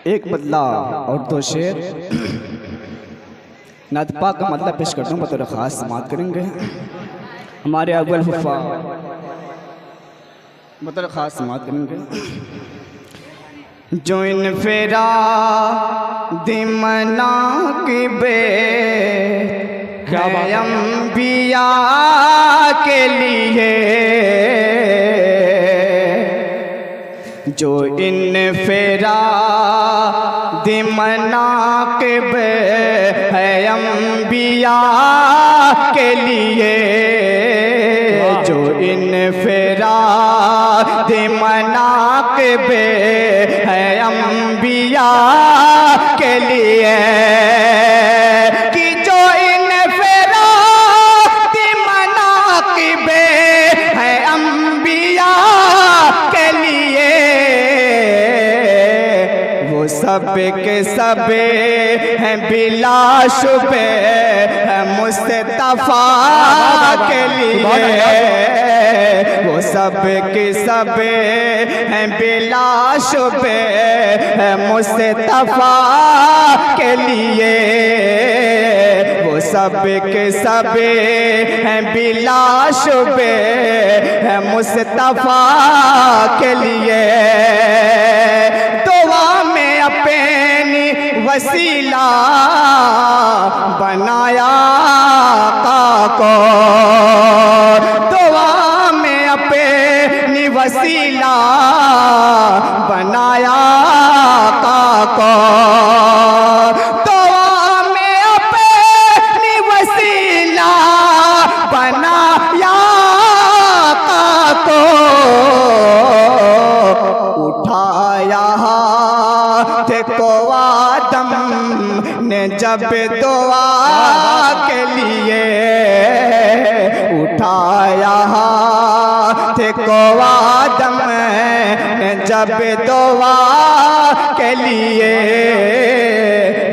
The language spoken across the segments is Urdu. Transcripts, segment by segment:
ایک بدلہ اور دو شعر نعت پاک کا مطلب پیش کرتا ہوں، بطور خاص سماعت کریں گے ہمارے اول حفاظ، بطور خاص سماعت کریں گے۔ جو انفراد مناقب ہے انبیاء کے لیے، جو انفراد مناقب ہے انبیاء کے لیے، جو انفراد مناقب ہے انبیاء کے لیے، کہ جو انفراد مناقب ہے انبیاء کے لیے، وہ سب کے سب ہیں بلا شبہ مصطفیٰ کے لیے، وہ سب کے سب ہیں بلا شبہ مصطفیٰ کے لیے، وہ سب کے سب ہیں بلا شبہ مصطفیٰ کے لیے، دعا میں اپنی وسیلہ بنایا آقا کو، دعا میں اپنی وسیلہ بنایا آقا کو، دعا میں اپنی وسیلہ بنایا آقا کو، اٹھایا ہاتھ کو آدم نے جب دعا کے لیے، اٹھایا ہاتھ کو آدم نے جب دعا کے لیے،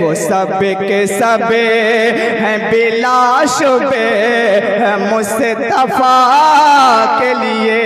وہ سب کے سب ہیں بلا شبہ مصطفیٰ کے لیے۔